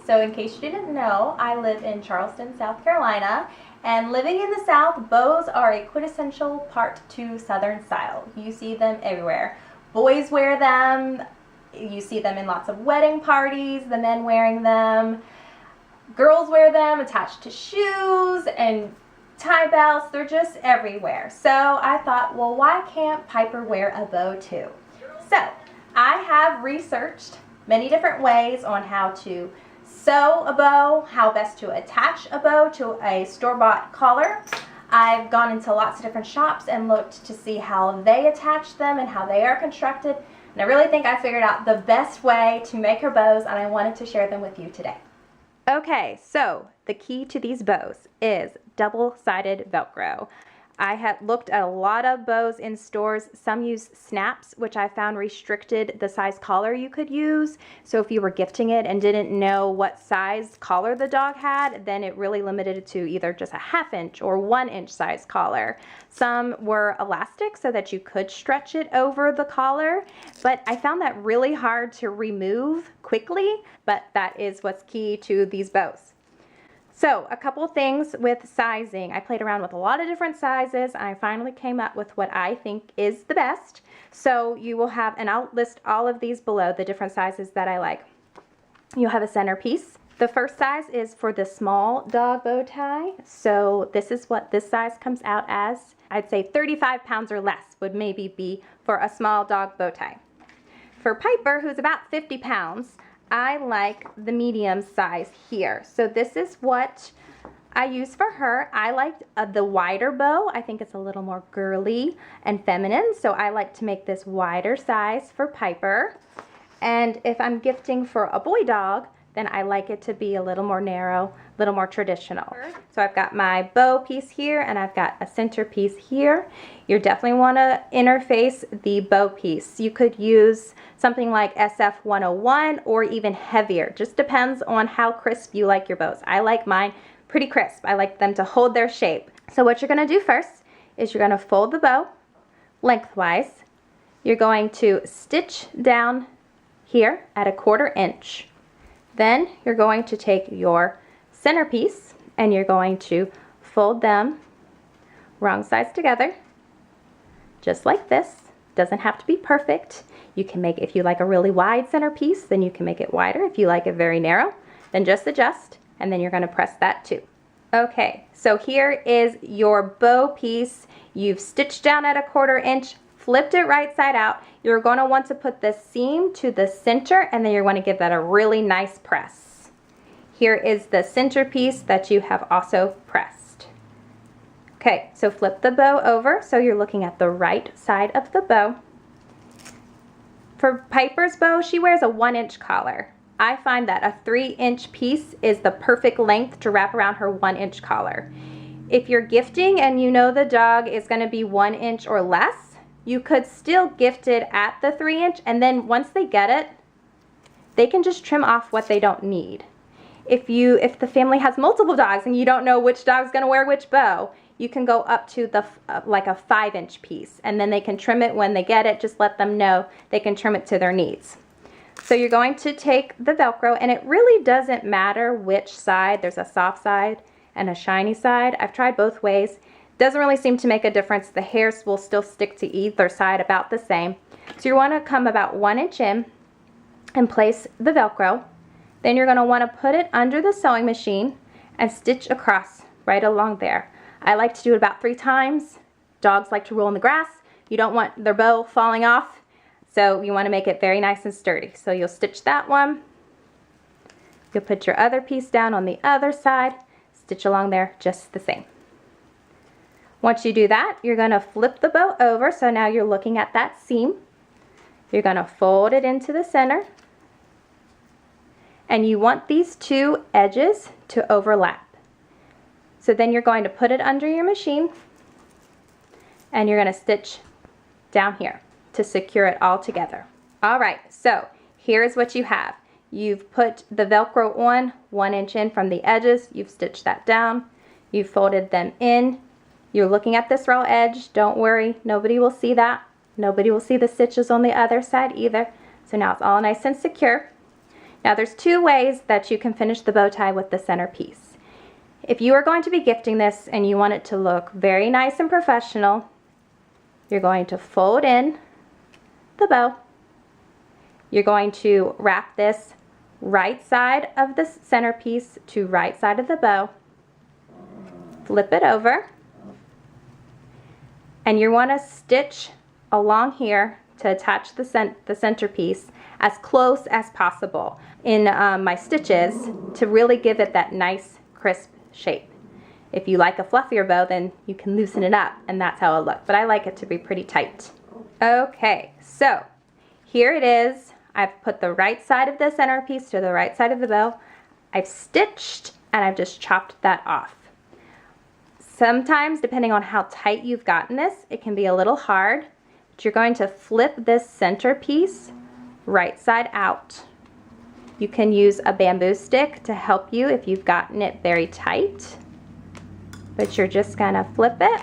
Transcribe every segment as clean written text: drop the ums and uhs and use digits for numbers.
So in case you didn't know, I live in Charleston, South Carolina, and living in the South, bows are a quintessential part to Southern style. You see them everywhere. Boys wear them, you see them in lots of wedding parties, the men wearing them. Girls wear them attached to shoes and tie belts, they're just everywhere. So I thought, well, why can't Piper wear a bow too? So I have researched many different ways on how to sew a bow, how best to attach a bow to a store-bought collar. I've gone into lots of different shops and looked to see how they attach them and how they are constructed. And I really think I figured out the best way to make her bows, and I wanted to share them with you today. Okay, so the key to these bows is double-sided Velcro. I had looked at a lot of bows in stores. Some use snaps, which I found restricted the size collar you could use. So if you were gifting it and didn't know what size collar the dog had, then it really limited it to either just a 1/2 inch or 1 inch size collar. Some were elastic so that you could stretch it over the collar, but I found that really hard to remove quickly, but that is what's key to these bows. So a couple things with sizing. I played around with a lot of different sizes and I finally came up with what I think is the best. So you will have, and I'll list all of these below, the different sizes that I like. You'll have a centerpiece. The first size is for the small dog bow tie. So this is what this size comes out as. I'd say 35 pounds or less would maybe be for a small dog bow tie. For Piper, who's about 50 pounds, I like the medium size here. So this is what I use for her. I like the wider bow. I think it's a little more girly and feminine. So I like to make this wider size for Piper. And if I'm gifting for a boy dog, then I like it to be a little more narrow, a little more traditional. So I've got my bow piece here and I've got a center piece here. You definitely want to interface the bow piece. You could use something like SF 101 or even heavier. Just depends on how crisp you like your bows. I like mine pretty crisp. I like them to hold their shape. So what you're going to do first is you're going to fold the bow lengthwise. You're going to stitch down here at a 1/4 inch. Then you're going to take your centerpiece and you're going to fold them wrong sides together, just like this. Doesn't have to be perfect. You can make, if you like a really wide centerpiece, then you can make it wider. If you like it very narrow, then just adjust, and then you're going to press that too. Okay, so here is your bow piece. You've stitched down at a 1/4 inch, flipped it right side out. You're going to want to put the seam to the center, and then you're going to give that a really nice press. Here is the center piece that you have also pressed. Okay, so flip the bow over so you're looking at the right side of the bow. For Piper's bow, she wears a 1 inch collar. I find that a 3 inch piece is the perfect length to wrap around her 1 inch collar. If you're gifting and you know the dog is going to be 1 inch or less, you could still gift it at the 3 inch, and then once they get it, they can just trim off what they don't need. If the family has multiple dogs and you don't know which dog's going to wear which bow, you can go up to the like a 5 inch piece, and then they can trim it when they get it. Just let them know they can trim it to their needs. So you're going to take the Velcro, and it really doesn't matter which side. There's a soft side and a shiny side. I've tried both ways. Doesn't really seem to make a difference. The hairs will still stick to either side about the same. So you want to come about 1 inch in and place the Velcro. Then you're going to want to put it under the sewing machine and stitch across right along there. I like to do it about 3 times. Dogs like to roll in the grass. You don't want their bow falling off, so you want to make it very nice and sturdy. So you'll stitch that one. You'll put your other piece down on the other side, stitch along there just the same. Once you do that, you're going to flip the bow over, so now you're looking at that seam. You're going to fold it into the center, and you want these 2 edges to overlap. So then you're going to put it under your machine, and you're going to stitch down here to secure it all together. All right, so here's what you have. You've put the Velcro on 1 inch in from the edges. You've stitched that down. You've folded them in. You're looking at this raw edge. Don't worry, nobody will see that. Nobody will see the stitches on the other side either. So now it's all nice and secure. Now there's two ways that you can finish the bow tie with the centerpiece. If you are going to be gifting this and you want it to look very nice and professional, you're going to fold in the bow. You're going to wrap this right side of the centerpiece to right side of the bow. Flip it over. And you want to stitch along here to attach the centerpiece as close as possible in my stitches to really give it that nice crisp shape. If you like a fluffier bow, then you can loosen it up and that's how it'll look, but I like it to be pretty tight. Okay, so here it is. I've put the right side of the centerpiece to the right side of the bow. I've stitched and I've just chopped that off. Sometimes, depending on how tight you've gotten this, it can be a little hard, but you're going to flip this centerpiece right side out. You can use a bamboo stick to help you if you've gotten it very tight, but you're just gonna flip it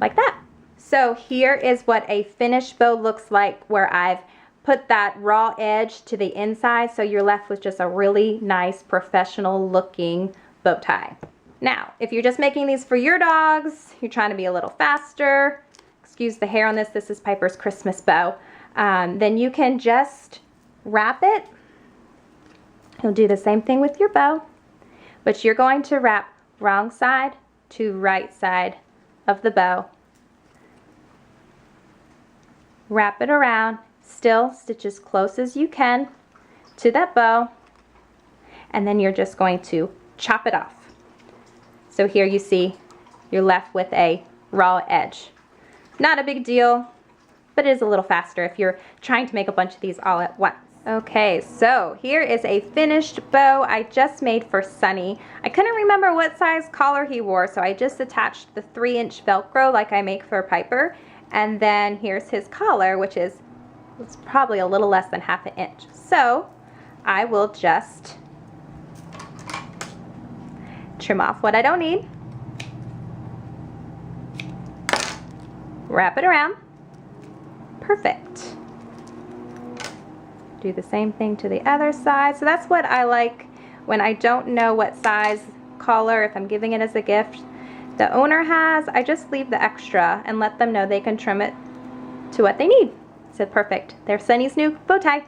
like that. So here is what a finished bow looks like, where I've put that raw edge to the inside, so you're left with just a really nice professional looking bow tie. Now, if you're just making these for your dogs, you're trying to be a little faster, excuse the hair on this, this is Piper's Christmas bow, then you can just wrap it. You'll do the same thing with your bow, but you're going to wrap wrong side to right side of the bow. Wrap it around, still stitch as close as you can to that bow, and then you're just going to chop it off. So here you see you're left with a raw edge. Not a big deal, but it is a little faster if you're trying to make a bunch of these all at once. Okay, so here is a finished bow I just made for Sunny. I couldn't remember what size collar he wore, so I just attached the 3-inch Velcro like I make for Piper. And then here's his collar, which is it's probably a little less than ½ inch. So I will just trim off what I don't need. Wrap it around. Perfect. Do the same thing to the other side. So that's what I like when I don't know what size collar, if I'm giving it as a gift, the owner has. I just leave the extra and let them know they can trim it to what they need. So perfect. There's Sunny's new bow tie.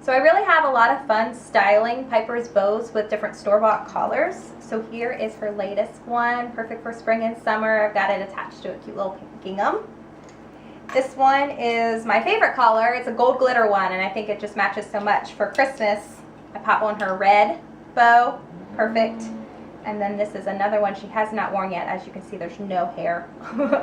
So I really have a lot of fun styling Piper's bows with different store-bought collars. So here is her latest one, perfect for spring and summer. I've got it attached to a cute little pink gingham. This one is my favorite collar. It's a gold glitter one, and I think it just matches so much. For Christmas, I popped on her red bow. Perfect. And then this is another one she has not worn yet. As you can see, there's no hair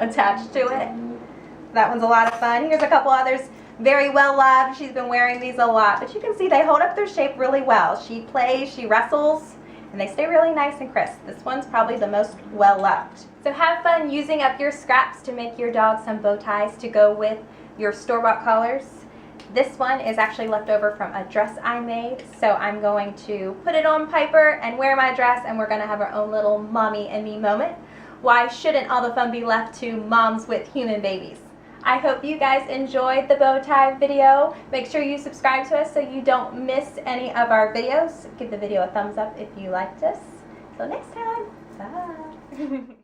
attached to it. That one's a lot of fun. Here's a couple others, very well loved. She's been wearing these a lot, but you can see they hold up their shape really well. She plays, she wrestles, and they stay really nice and crisp. This one's probably the most well loved. So have fun using up your scraps to make your dog some bow ties to go with your store-bought collars. This one is actually left over from a dress I made, so I'm going to put it on Piper and wear my dress, and we're going to have our own little mommy and me moment. Why shouldn't all the fun be left to moms with human babies? I hope you guys enjoyed the bow tie video. Make sure you subscribe to us so you don't miss any of our videos. Give the video a thumbs up if you liked us. Till next time, bye.